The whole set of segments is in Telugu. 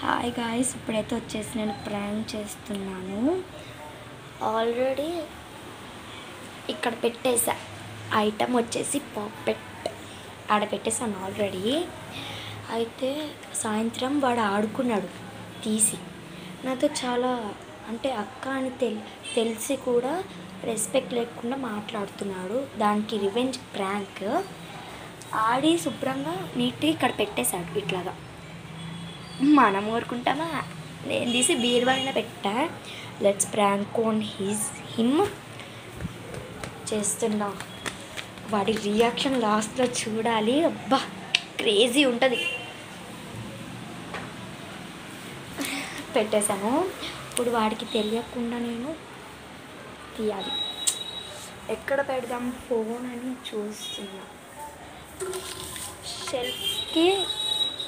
హాయ్ గాయ్స్, ఇప్పుడైతే వచ్చేసి నేను ప్రాంక్ చేస్తున్నాను. ఆల్రెడీ ఇక్కడ పెట్టేసా ఐటమ్ వచ్చేసి పాపెట్ ఆడ పెట్టేసాను ఆల్రెడీ. అయితే సాయంత్రం వాడు ఆడుకున్నాడు తీసి, నాతో చాలా అంటే అక్క అని తెలిసి కూడా రెస్పెక్ట్ లేకుండా మాట్లాడుతున్నాడు. దానికి రివెంజ్ ప్రాంక్ ఆడి శుభ్రంగా నీట్గా ఇక్కడ పెట్టేశాడు. ఇట్లాగా మనం ఊరుకుంటామా? నేను తీసి బీరువాయిన పెట్టా. లెట్స్ ప్రాంక్ ఆన్ హిమ్ చేస్తున్నా. వాడి రియాక్షన్ లాస్ట్లో చూడాలి. అబ్బా క్రేజీ ఉంటుంది. పెట్టేశాను. ఇప్పుడు వాడికి తెలియకుండా నేను తీయాలి. ఎక్కడ పెడదాం ఫోన్ అని చూస్తున్నా. షెల్ఫ్కి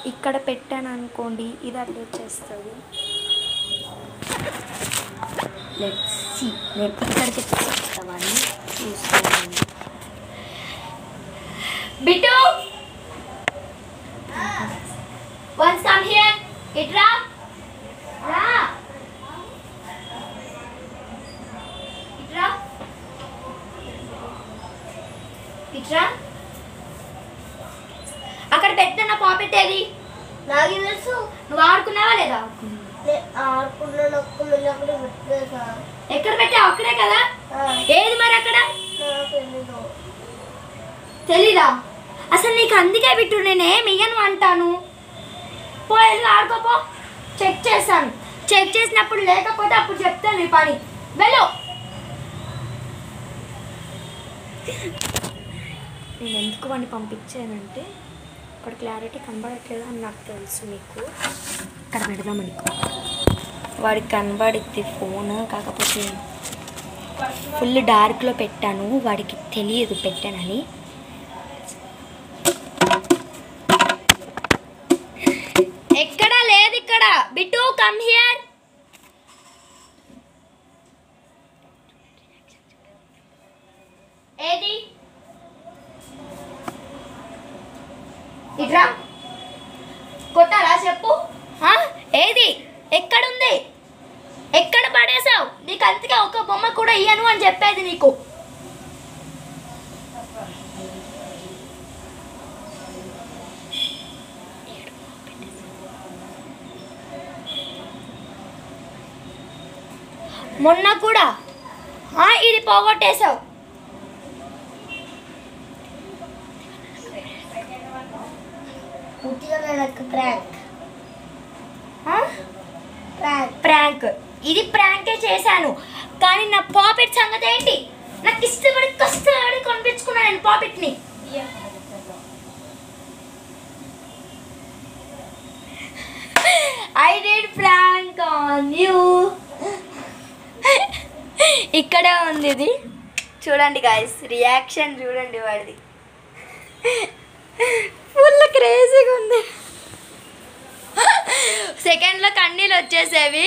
ఇక్కడ పెట్టాను అనుకోండి, ఇది అప్డేట్ చేస్తుంది. Let's see. నేను ఇక్కడికి చెప్తామని చూసుకోండి. Bittu once come here. ఇట్రా రా. ఇట్రా ఇట్రా. అక్కడ పెట్టిన పాపెట్ ఏది? నాకు తెలుసు. నువ్వు ఆడుకున్నావా లేదా? ఎక్కడ పెట్టావు? అక్కడే కదా. ఏది మరి అక్కడ? తెలీదా? అసలు నీకు అందుకే బిట్టు నేనేం ఇయ్యను అంటాను. పోయి ఆడుకోపో. చెక్ చేశాను. చెక్ చేసినప్పుడు లేకపోతే అప్పుడు చెప్తాను నీ పని. వెళ్ళు. నేను ఎందుకు వాడిని పంపించానంటే ఇక్కడ క్లారిటీ కనబడట్లేదు అని నాకు తెలుసు. మీకు ఇక్కడ పెడదామని వాడికి కనబడిద్ది ఫోన్. కాకపోతే ఫుల్ డార్క్లో పెట్టాను, వాడికి తెలియదు పెట్టానని. ఎక్కడా లేదు ఇక్కడ. Bittu come here. ఏది? ఇట్రా. కొట్టాలా చెప్పు. ఏది? ఎక్కడుంది? ఎక్కడ పడేసావు? నీకు అంతగా ఒక బొమ్మ కూడా ఇయ్యను అని చెప్పేది నీకు. మొన్న కూడా ఇది పోగొట్టేశావు. ప్రాంక్ ఇది ప్రాంకే చేశాను. కానీ నా పాపెట్ సంగతి ఏంటి? నాకు ఇష్టపడి కష్టపడి కొనిపించుకున్నాను నేను పాపెట్ని. I did prank on you. ఇక్కడే ఉంది ఇది. చూడండి గాయస్, రియాక్షన్ చూడండి వాడిది. ఫుల్ క్రేజీగా ఉంది. సెకండ్లో కన్నీళ్ళు వచ్చేసేవి.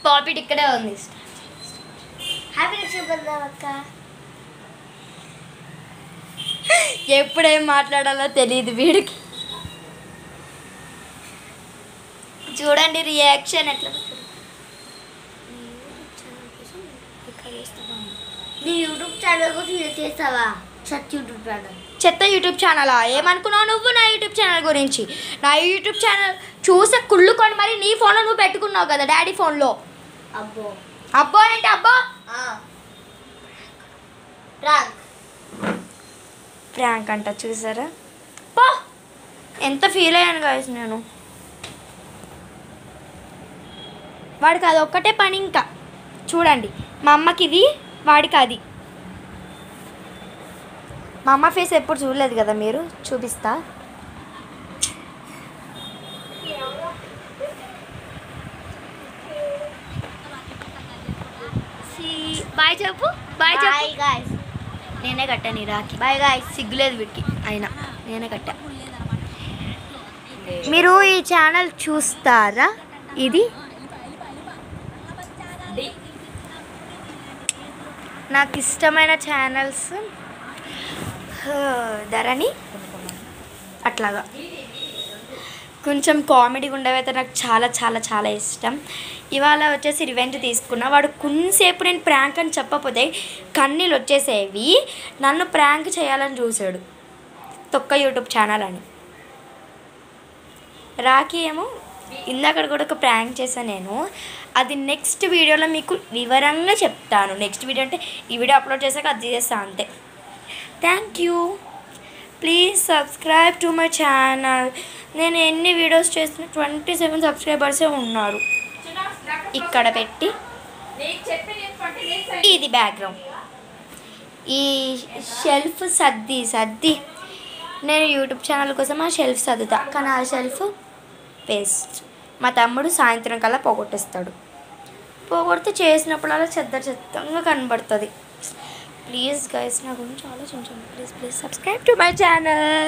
పాపిట్ ఇక్కడే ఉంది. ఎప్పుడేం మాట్లాడాలో తెలియదు వీడికి. చూడండి రియాక్షన్ ఎట్లా. నీ యూట్యూబ్ ఛానల్ కోసం చేస్తావా? చెత్త యూట్యూబ్ ఛానలా? ఏమనుకున్నావు నువ్వు నా యూట్యూబ్ ఛానల్ గురించి? నా యూట్యూబ్ ఛానల్ చూసే కుళ్ళుకొని మరి నీ ఫోన్లో నువ్వు పెట్టుకున్నావు కదా, డాడీ ఫోన్లో. అబ్బో అబ్బో ఏంటి అబ్బో? ప్రాంక్ అంట. చూసారా పో, ఎంత ఫీల్ అయ్యాను గాయస్ నేను. వాడికి అది ఒక్కటే పని. ఇంకా చూడండి, మా అమ్మకి ఇది, వాడికి అది. మా అమ్మ ఫేస్ ఎప్పుడు చూడలేదు కదా మీరు, చూపిస్తా. బాయ్ చెప్పు. బాయ్ చెప్పు. గాయ్స్, నేనే కట్టా నీ రాఖీ. Bye guys. సిగ్గులేదు వీడికి, అయినా నేనే కట్టా. మీరు ఈ ఛానల్ చూస్తారా? ఇది నాకు ఇష్టమైన ఛానల్స్ ధరణి అట్లాగా. కొంచెం కామెడీ ఉండేవైతే నాకు చాలా చాలా చాలా ఇష్టం. ఇవాళ వచ్చేసి రివెంజ్ తీసుకున్నా. వాడు కొంతసేపు నేను ప్రాంక్ అని చెప్పకపోతే కన్నీళ్ళు వచ్చేసేవి. నన్ను ప్రాంక్ చేయాలని చూశాడు, తొక్క యూట్యూబ్ ఛానల్ అని. రాఖీ ఏమో ఇందాక కూడా ఒక ప్రాంక్ చేశాను నేను. అది నెక్స్ట్ వీడియోలో మీకు వివరంగా చెప్తాను. నెక్స్ట్ వీడియో అంటే ఈ వీడియో అప్లోడ్ చేశాక అది చేస్తాను అంతే. Thank you. Please subscribe to my channel. నేను ఎన్ని వీడియోస్ చేసిన 27 సబ్స్క్రైబర్సే ఉన్నారు. ఇక్కడ పెట్టి ఇది బ్యాక్గ్రౌండ్. ఈ షెల్ఫ్ సర్ది నేను యూట్యూబ్ ఛానల్ కోసం ఆ షెల్ఫ్ సర్దుతా, కానీ ఆ షెల్ఫ్ వేస్ట్. మా తమ్ముడు సాయంత్రం కల్లా పోగొట్టేస్తాడు. పోగొడితే చేసినప్పుడల్లా చెత్తగా కనబడుతుంది. ప్లీజ్ గైస్ నా గురించి ఆలోచించండి. Please subscribe to my channel.